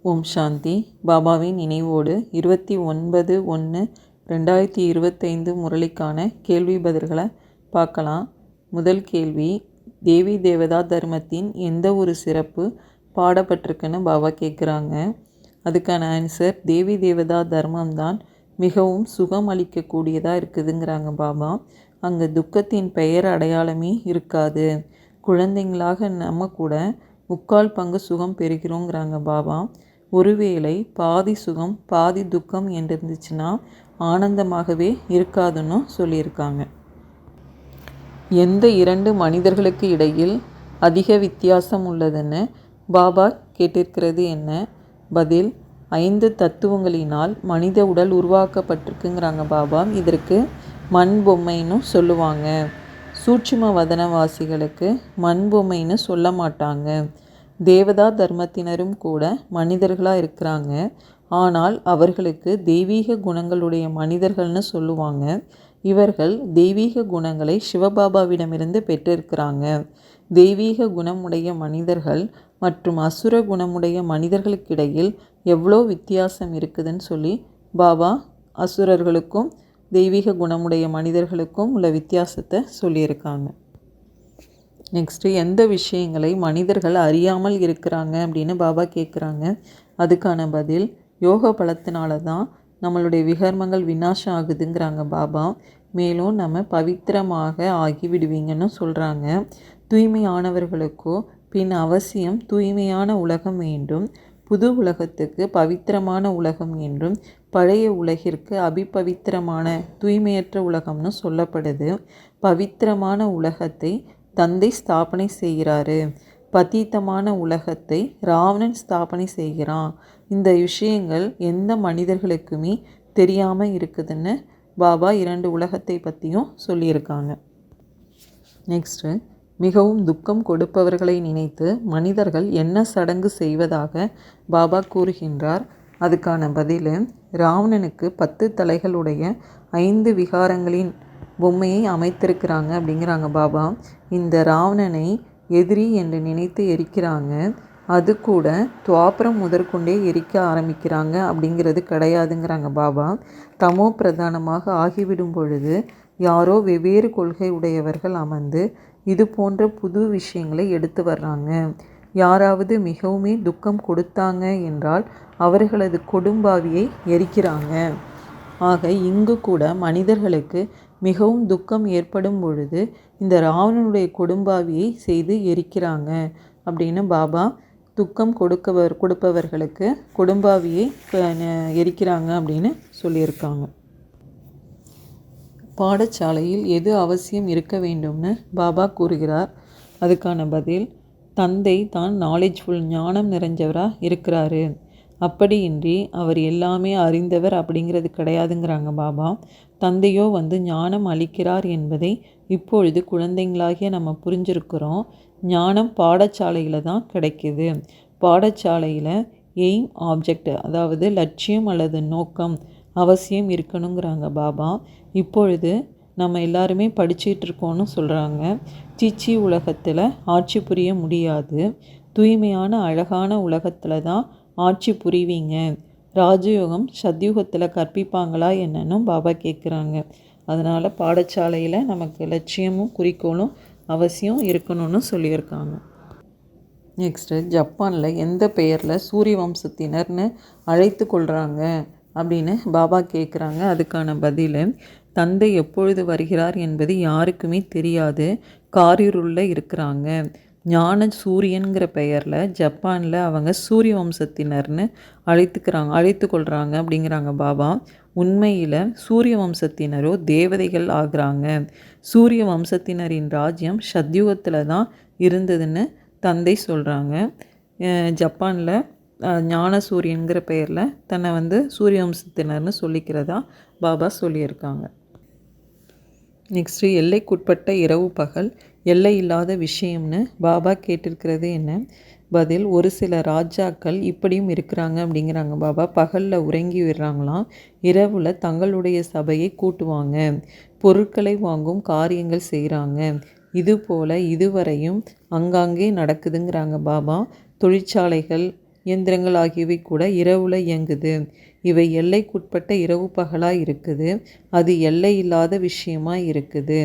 ஓம் சாந்தி. பாபாவின் நினைவோடு 29/1/2025 முரளிக்கான கேள்வி பதில்களை பார்க்கலாம். முதல் கேள்வி, தேவி தேவதா தர்மத்தின் எந்த ஒரு சிறப்பு பாடப்பட்டிருக்குன்னு பாபா கேட்குறாங்க. அதுக்கான ஆன்சர், தேவி தேவதா தர்மம்தான் மிகவும் சுகம் அளிக்கக்கூடியதாக இருக்குதுங்கிறாங்க பாபா. அங்கே துக்கத்தின் பெயர் அடையாளமே இருக்காது. குழந்தைங்களாக நம்ம கூட 3/4 பங்கு சுகம் பெறுகிறோங்கிறாங்க பாபா. ஒருவேளை பாதி சுகம் பாதி துக்கம் என்று இருந்துச்சுன்னா ஆனந்தமாகவே இருக்காதுன்னு சொல்லியிருக்காங்க. எந்த 2 மனிதர்களுக்கு இடையில் அதிக வித்தியாசம் உள்ளதுன்னு பாபா கேட்டிருக்கிறது என்ன? பதில், 5 தத்துவங்களினால் மனித உடல் உருவாக்கப்பட்டிருக்குங்கிறாங்க பாபா. இதற்கு மண் பொம்மைன்னு சொல்லுவாங்க. சூட்சும வதனவாசிகளுக்கு மண் பொம்மைன்னு சொல்ல மாட்டாங்க. தேவதா தர்மத்தினரும் கூட மனிதர்களாக இருக்கிறாங்க. ஆனால் அவர்களுக்கு தெய்வீக குணங்களுடைய மனிதர்கள்னு சொல்லுவாங்க. இவர்கள் தெய்வீக குணங்களை சிவபாபாவிடமிருந்து பெற்றிருக்கிறாங்க. தெய்வீக குணமுடைய மனிதர்கள் மற்றும் அசுர குணமுடைய மனிதர்களுக்கிடையில் எவ்வளோ வித்தியாசம் இருக்குதுன்னு சொல்லி பாபா அசுரர்களுக்கும் தெய்வீக குணமுடைய மனிதர்களுக்கும் உள்ள வித்தியாசத்தை சொல்லியிருக்காங்க. நெக்ஸ்ட்டு, எந்த விஷயங்களை மனிதர்கள் அறியாமல் இருக்கிறாங்க அப்படின்னு பாபா கேட்குறாங்க. அதுக்கான பதில், யோக பலத்தினால தான் நம்மளுடைய விகர்மங்கள் விநாசம் ஆகுதுங்கிறாங்க பாபா. மேலும் நம்ம பவித்திரமாக ஆகிவிடுவீங்கன்னு சொல்கிறாங்க. தூய்மையானவர்களுக்கோ பின் அவசியம் தூய்மையான உலகம் வேண்டும். புது உலகத்துக்கு பவித்திரமான உலகம் என்றும் பழைய உலகிற்கு அபிபவித்திரமான தூய்மையற்ற உலகம்னு சொல்லப்படுது. பவித்திரமான உலகத்தை தந்தை ஸ்தாபனை செய்கிறாரு. பதீத்தமான உலகத்தை ராவணன் ஸ்தாபனை செய்கிறான். இந்த விஷயங்கள் எந்த மனிதர்களுக்குமே தெரியாமல் இருக்குதுன்னு பாபா 2 உலகத்தை பற்றியும் சொல்லியிருக்காங்க. நெக்ஸ்ட்டு, மிகவும் துக்கம் கொடுப்பவர்களை நினைத்து மனிதர்கள் என்ன சடங்கு செய்வதாக பாபா கூறுகின்றார். அதுக்கான பதில், ராவணனுக்கு 10 தலைகளுடைய 5 விகாரங்களின் பொம்மையை அமைத்திருக்கிறாங்க அப்படிங்கிறாங்க பாபா. இந்த ராவணனை எதிரி என்று நினைத்து எரிக்கிறாங்க. அது கூட துவாபரம் முதற்கொண்டே எரிக்க ஆரம்பிக்கிறாங்க அப்படிங்கிறது கிடையாதுங்கிறாங்க பாபா. தமோ பிரதானமாக ஆகிவிடும் பொழுது யாரோ வெவ்வேறு கொள்கை உடையவர்கள் அமர்ந்து இது போன்ற புது விஷயங்களை எடுத்து வர்றாங்க. யாராவது மிகவுமே துக்கம் கொடுத்தாங்க என்றால் அவர்களது கொடும்பாவியை எரிக்கிறாங்க. ஆக இங்கு கூட மனிதர்களுக்கு மிகவும் துக்கம் ஏற்படும் பொழுது இந்த ராவணனுடைய கொடும்பாவியை செய்து எரிக்கிறாங்க அப்படின்னு பாபா துக்கம் கொடுப்பவர்களுக்கு கொடும்பாவியை எரிக்கிறாங்க அப்படின்னு சொல்லியிருக்காங்க. பாடசாலையில் எது அவசியம் இருக்க வேண்டும்னு பாபா கூறுகிறார். அதுக்கான பதில், தந்தை தான் நாலேஜ்ஃபுல் ஞானம் நிறைஞ்சவராக இருக்கிறாரு. அப்படியின்றி அவர் எல்லாமே அறிந்தவர் அப்படிங்கிறது கிடையாதுங்கிறாங்க பாபா. தந்தையோ ஞானம் அளிக்கிறார் என்பதை இப்பொழுது குழந்தைங்களாகிய நம்ம புரிஞ்சிருக்கிறோம். ஞானம் பாடசாலையில் தான் கிடைக்கிது. பாடசாலையில் எய்ம் ஆப்ஜெக்ட், அதாவது லட்சியம் அல்லது நோக்கம் அவசியம் இருக்கணுங்கிறாங்க பாபா. இப்பொழுது நம்ம எல்லாருமே படிச்சுட்டு இருக்கோன்னு சொல்கிறாங்க. சீச்சி உலகத்தில் ஆட்சி புரிய முடியாது. தூய்மையான அழகான உலகத்தில் தான் ஆட்சி புரிவீங்க. ராஜயோகம் சத்யுகத்தில் கற்பிப்பாங்களா என்னன்னு பாபா கேட்குறாங்க. அதனால் பாடசாலையில் நமக்கு லட்சியமும் குறிக்கோளும் அவசியம் இருக்கணும்னு சொல்லியிருக்காங்க. நெக்ஸ்ட்டு, ஜப்பானில் எந்த பெயரில் சூரிய வம்சத்தினர்னு அழைத்து கொள்கிறாங்க அப்படின்னு பாபா கேட்குறாங்க. அதுக்கான பதில், தந்தை எப்பொழுது வருகிறார் என்பது யாருக்குமே தெரியாது. காரிருளில் இருக்கிறாங்க. ஞான சூரியன்கிற பெயரில் ஜப்பானில் அவங்க சூரிய வம்சத்தினர்னு அழைத்து கொள்கிறாங்க அப்படிங்கிறாங்க பாபா. உண்மையில் சூரிய வம்சத்தினரோ தேவதைகள் ஆகிறாங்க. சூரிய வம்சத்தினரின் ராஜ்யம் சத்யுகத்தில் தான் இருந்ததுன்னு தந்தை சொல்கிறாங்க. ஜப்பானில் ஞான சூரியன்கிற பெயரில் தன்னை சூரிய வம்சத்தினர்னு சொல்லிக்கிறதா பாபா சொல்லியிருக்காங்க. நெக்ஸ்ட்டு, எல்லைக்குட்பட்ட இரவு பகல் எல்லை இல்லாத விஷயம்னு பாபா கேட்டிருக்கிறது என்ன? பதில், ஒரு சில ராஜாக்கள் இப்படியும் இருக்கிறாங்க அப்படிங்கிறாங்க பாபா. பகலில் உறங்கி விடுறாங்களாம், இரவில் தங்களுடைய சபையை கூட்டுவாங்க, பொருட்களை வாங்கும் காரியங்கள் செய்கிறாங்க. இது போல் இதுவரையும் அங்காங்கே நடக்குதுங்கிறாங்க பாபா. தொழிற்சாலைகள் இயந்திரங்கள் ஆகியவை கூட இரவுல இயங்குது. இவை எல்லைக்குட்பட்ட இரவு பகலாக இருக்குது. அது எல்லை இல்லாத விஷயமாக இருக்குது.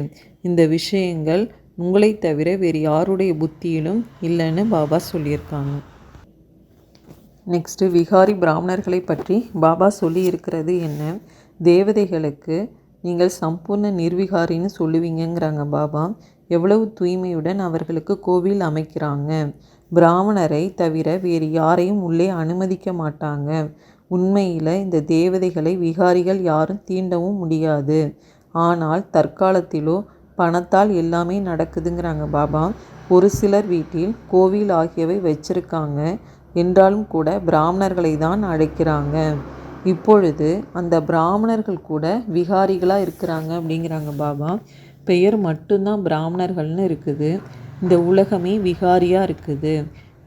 இந்த விஷயங்கள் உங்களை தவிர வேறு யாருடைய புத்தியிலும் இல்லைன்னு பாபா சொல்லியிருக்காங்க. நெக்ஸ்ட்டு விகாரி பிராமணர்களை பற்றி பாபா சொல்லி இருக்கிறது என்ன? தேவதைகளுக்கு நீங்கள் சம்பூர்ண நிர்விகாரின்னு சொல்லுவீங்கங்கிறாங்க பாபா. எவ்வளவு தூய்மையுடன் அவர்களுக்கு கோவில் அமைக்கிறாங்க. பிராமணரை தவிர வேறு யாரையும் உள்ளே அனுமதிக்க மாட்டாங்க. உண்மையில் இந்த தேவதைகளை விகாரிகள் யாரும் தீண்டவும் முடியாது. ஆனால் தற்காலத்திலோ பணத்தால் எல்லாமே நடக்குதுங்கிறாங்க பாபா. ஒரு சிலர் வீட்டில் கோவில் ஆகியவை வச்சிருக்காங்க என்றாலும் கூட பிராமணர்களை தான் அழைக்கிறாங்க. இப்பொழுது அந்த பிராமணர்கள் கூட விகாரிகளாக இருக்கிறாங்க அப்படிங்கிறாங்க பாபா. பெயர் மட்டும்தான் பிராமணர்கள்னு இருக்குது. இந்த உலகமே விகாரியாக இருக்குது.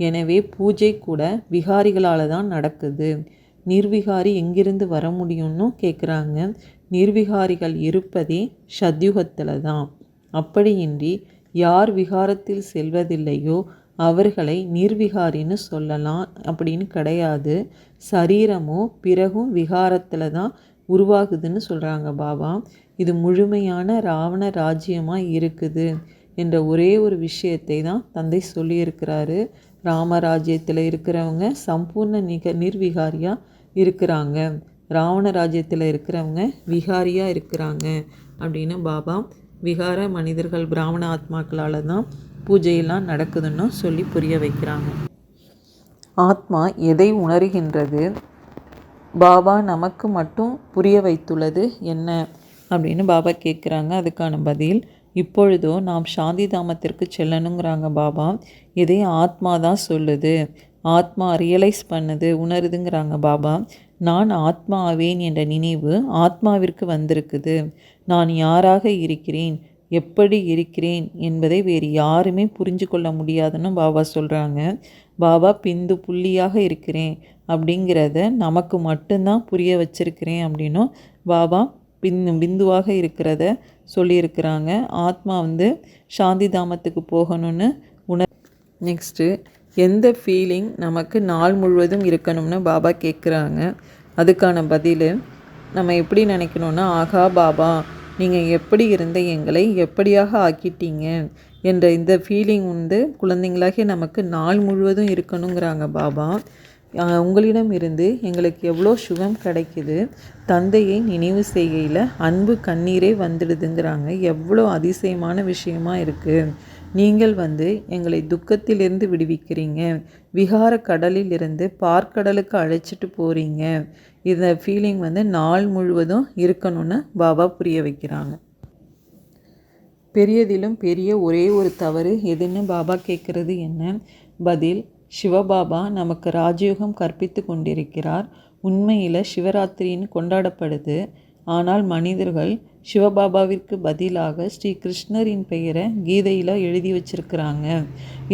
எனவே பூஜை கூட விகாரிகளால் தான் நடக்குது. நிர்விகாரி எங்கிருந்து வர முடியும்னு கேட்குறாங்க. நிர்விகாரிகள் இருப்பதே சத்யுகத்தில் தான். அப்படியின்றி யார் விகாரத்தில் செல்வதில்லையோ அவர்களை நிர்விகாரின்னு சொல்லலாம் அப்படின்னு கிடையாது. சரீரமோ பிறகும் விகாரத்தில் தான் உருவாகுதுன்னு சொல்கிறாங்க பாபா. இது முழுமையான ராவண ராஜ்யமாக இருக்குது என்ற ஒரே ஒரு விஷயத்தை தான் தந்தை சொல்லியிருக்கிறாரு. ராமராஜ்யத்தில் இருக்கிறவங்க சம்பூர்ண நிர்விகாரியாக இருக்கிறாங்க. ராவண ராஜ்யத்தில் இருக்கிறவங்க விகாரியாக இருக்கிறாங்க அப்படின்னு பாபா விகார மனிதர்கள் பிராமண ஆத்மாக்களால் தான் பூஜையெல்லாம் நடக்குதுன்னு சொல்லி புரிய வைக்கிறாங்க. ஆத்மா எதை உணர்கின்றது? பாபா நமக்கு மட்டும் புரிய வைத்துள்ளது என்ன அப்படின்னு பாபா கேட்குறாங்க. அதுக்கான பதில், இப்பொழுதோ நாம் சாந்தி தாமத்திற்கு செல்லணுங்கிறாங்க பாபா. இதை ஆத்மா தான் சொல்லுது. ஆத்மா ரியலைஸ் பண்ணுது, உணருதுங்கிறாங்க பாபா. நான் ஆத்மா ஆவேன் என்ற நினைவு ஆத்மாவிற்கு வந்திருக்குது. நான் யாராக இருக்கிறேன், எப்படி இருக்கிறேன் என்பதை வேறு யாருமே புரிஞ்சு கொள்ள முடியாதுன்னு பாபா சொல்கிறாங்க. பாபா பிந்து புள்ளியாக இருக்கிறேன் அப்படிங்கிறத நமக்கு மட்டும்தான் புரிய வச்சிருக்கிறேன் அப்படின்னும் பாபா பிந்துவாக இருக்கிறத சொல்லியிருக்கிறாங்க. ஆத்மா சாந்தி தாமத்துக்கு போகணும்னு நெக்ஸ்ட்டு எந்த ஃபீலிங் நமக்கு நாள் முழுவதும் இருக்கணும்னு பாபா கேட்குறாங்க. அதுக்கான பதில், நம்ம எப்படி நினைக்கணும்னா, ஆகா பாபா நீங்கள் எப்படி இருந்த எங்களை எப்படியாக ஆக்கிட்டீங்க என்ற இந்த ஃபீலிங் குழந்தைங்களாகி நமக்கு நாள் முழுவதும் இருக்கணுங்கிறாங்க பாபா. உங்களிடம் இருந்து எங்களுக்கு எவ்வளோ சுகம் கிடைக்குது. தந்தையை நினைவு செய்கையில் அன்பு கண்ணீரே வந்துடுதுங்கிறாங்க. எவ்வளோ அதிசயமான விஷயமா இருக்குது. நீங்கள் எங்களை துக்கத்திலிருந்து விடுவிக்கிறீங்க. விகார கடலில் இருந்து பார்க்கடலுக்கு அழைச்சிட்டு போகிறீங்க. இந்த ஃபீலிங் நாள் முழுவதும் இருக்கணும்னு பாபா புரிய வைக்கிறாங்க. பெரியதிலும் பெரிய ஒரே ஒரு தவறு எதுன்னு பாபா கேட்குறது என்ன? பதில், சிவபாபா நமக்கு ராஜயோகம் கற்பித்து கொண்டிருக்கிறார். உண்மையில் சிவராத்திரின்னு கொண்டாடப்படுது. ஆனால் மனிதர்கள் சிவபாபாவிற்கு பதிலாக ஸ்ரீ கிருஷ்ணரின் பெயரை கீதையில் எழுதி வச்சிருக்கிறாங்க.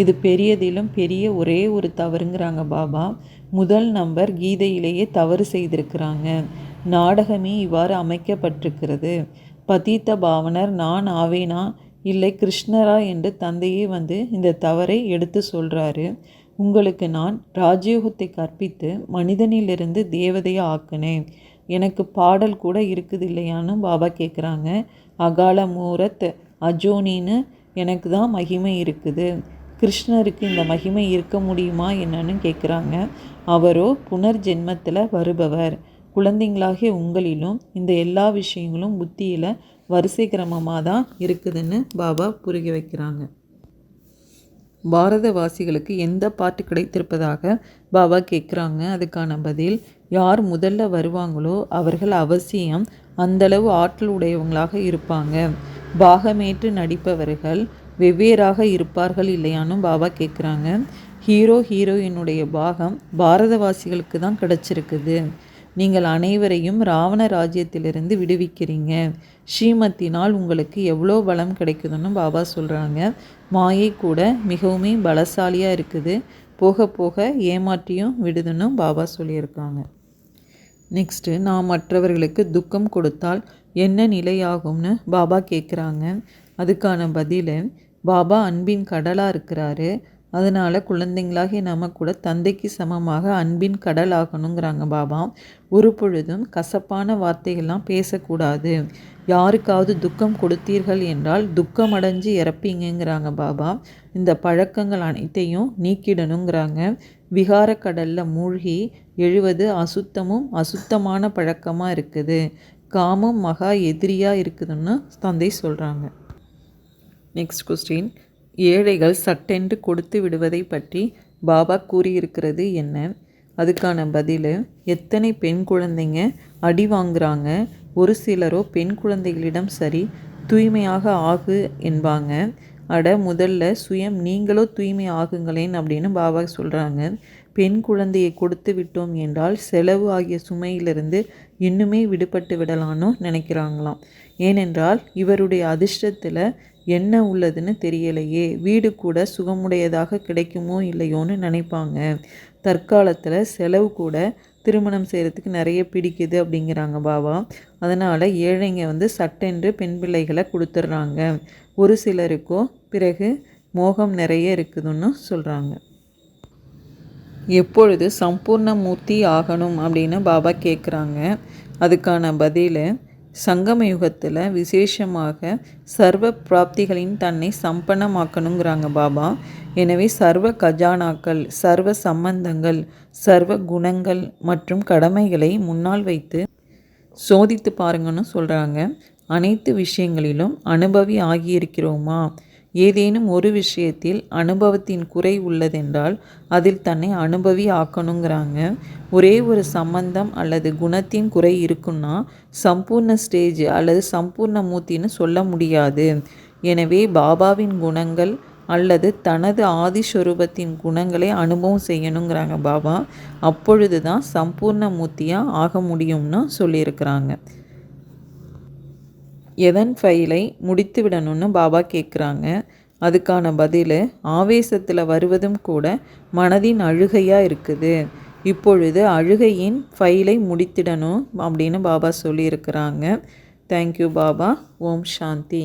இது பெரியதிலும் பெரிய ஒரே ஒரு தவறுங்கிறாங்க பாபா. முதல் நம்பர் கீதையிலேயே தவறு செய்திருக்கிறாங்க. நாடகமே இவ்வாறு அமைக்கப்பட்டிருக்கிறது. பதீத்த பாவனர் நான் ஆவேனா இல்லை கிருஷ்ணரா என்று தந்தையே இந்த தவறை எடுத்து சொல்கிறாரு. உங்களுக்கு நான் ராஜயோகத்தை கற்பித்து மனிதனிலிருந்து தேவதையை ஆக்கினேன். எனக்கு பாடல் கூட இருக்குது இல்லையான்னு பாபா கேட்குறாங்க. அகால மூரத் அஜோனின்னு எனக்கு தான் மகிமை இருக்குது. கிருஷ்ணருக்கு இந்த மகிமை இருக்க முடியுமா என்னன்னு கேட்குறாங்க. அவரோ புனர்ஜென்மத்தில் வருபவர். குழந்தைங்களாகிய உங்களிலும் இந்த எல்லா விஷயங்களும் புத்தியில் வரிசை கிரமமாக தான் இருக்குதுன்னு பாபா புரிய வைக்கிறாங்க. பாரதவாசிகளுக்கு எந்த பாட்டு கிடைத்திருப்பதாக பாபா கேட்குறாங்க. அதுக்கான பதில், யார் முதல்ல வருவாங்களோ அவர்கள் அவசியம் அந்தளவு ஆற்றல் உடையவங்களாக இருப்பாங்க. பாகமேற்று நடிப்பவர்கள் வெவ்வேறாக இருப்பார்கள் இல்லையான்னு பாபா கேட்குறாங்க. ஹீரோயினுடைய பாகம் பாரதவாசிகளுக்கு தான் கிடச்சிருக்குது. நீங்கள் அனைவரையும் ராவண ராஜ்யத்திலிருந்து விடுவிக்கிறீங்க. ஸ்ரீமத்தினால் உங்களுக்கு எவ்வளோ பலம் கிடைக்குதுன்னு பாபா சொல்கிறாங்க. மாயை கூட மிகவுமே பலசாலியாக இருக்குது. போக போக ஏமாற்றியும் விடுதுன்னு பாபா சொல்லியிருக்காங்க. நெக்ஸ்ட்டு, நான் மற்றவர்களுக்கு துக்கம் கொடுத்தால் என்ன நிலையாகும்னு பாபா கேட்குறாங்க. அதுக்கான பதில், பாபா அன்பின் கடலாக இருக்கிறாரு. அதனால் குழந்தைங்களாகி நம்ம கூட தந்தைக்கு சமமாக அன்பின் கடல் ஆகணுங்கிறாங்க பாபா. ஒரு பொழுதும் கசப்பான வார்த்தைகள்லாம் பேசக்கூடாது. யாருக்காவது துக்கம் கொடுத்தீர்கள் என்றால் துக்கம் அடைஞ்சு இறப்பீங்கிறாங்க பாபா. இந்த பழக்கங்கள் அனைத்தையும் நீக்கிடணுங்கிறாங்க. விகார கடலில் மூழ்கி எழுவது அசுத்தமும் அசுத்தமான பழக்கமாக இருக்குது. காமம் மகா எதிரியாக இருக்குதுன்னு தந்தை சொல்கிறாங்க. நெக்ஸ்ட் கொஸ்டின், ஏழைகள் சட்டென்று கொடுத்து விடுவதை பற்றி பாபா கூறியிருக்கிறது என்ன? அதுக்கான பதில், எத்தனை பெண் குழந்தைங்க அடி வாங்குறாங்க. ஒரு சிலரோ பெண் குழந்தைகளிடம் சரி தூய்மையாக ஆகு என்பாங்க. முதல்ல சுயம் நீங்களோ தூய்மை ஆகுங்களேன் அப்படின்னு பாபா சொல்கிறாங்க. பெண் குழந்தையை கொடுத்து விட்டோம் என்றால் செலவு ஆகிய சுமையிலிருந்து இன்னுமே விடுபட்டு விடலான்னு நினைக்கிறாங்களாம். ஏனென்றால் இவருடைய அதிர்ஷ்டத்தில் என்ன உள்ளதுன்னு தெரியலையே, வீடு கூட சுகமுடையதாக கிடைக்குமோ இல்லையோன்னு நினைப்பாங்க. தற்காலத்தில் செலவு கூட திருமணம் செய்கிறதுக்கு நிறைய பிடிக்குது அப்படிங்கிறாங்க பாபா. அதனால் ஏழைங்க சட்டென்று பெண் பிள்ளைகளை கொடுத்துட்றாங்க. ஒரு சிலருக்கோ பிறகு மோகம் நிறைய இருக்குதுன்னு சொல்கிறாங்க. எப்பொழுது சம்பூர்ண மூர்த்தி ஆகணும் அப்படின்னு பாபா கேட்குறாங்க. அதுக்கான பதில், சங்கம யுகத்தில் விசேஷமாக சர்வ பிராப்திகளின் தன்னை சம்பன்னமாக்கணுங்கிறாங்க பாபா. எனவே சர்வ கஜானாக்கள், சர்வ சம்பந்தங்கள், சர்வ குணங்கள் மற்றும் கடமைகளை முன்னால் வைத்து சோதித்து பாருங்கன்னு சொல்கிறாங்க. அனைத்து விஷயங்களிலும் அனுபவி ஆகியிருக்கிறோமா? ஏதேனும் ஒரு விஷயத்தில் அனுபவத்தின் குறை உள்ளதென்றால் அதில் தன்னை அனுபவி ஆக்கணுங்கிறாங்க. ஒரே ஒரு சம்பந்தம் அல்லது குணத்தின் குறை இருக்குன்னா சம்பூர்ண ஸ்டேஜ் அல்லது சம்பூர்ண மூர்த்தின்னு சொல்ல முடியாது. எனவே பாபாவின் குணங்கள் அல்லது தனது ஆதிஸ்வரூபத்தின் குணங்களை அனுபவம் செய்யணுங்கிறாங்க பாபா. அப்பொழுது தான் சம்பூர்ண மூர்த்தியாக ஆக முடியும்னு சொல்லியிருக்கிறாங்க. எதன் ஃபைலை முடித்து விடணும்னு பாபா கேட்குறாங்க. அதுக்கான பதில், ஆவேசத்தில் வருவதும் கூட மனதின் அழுகையாக இருக்குது. இப்பொழுது அழுகையின் ஃபைலை முடித்திடணும் அப்படின்னு பாபா சொல்லியிருக்கிறாங்க. தேங்க்யூ பாபா. ஓம் சாந்தி.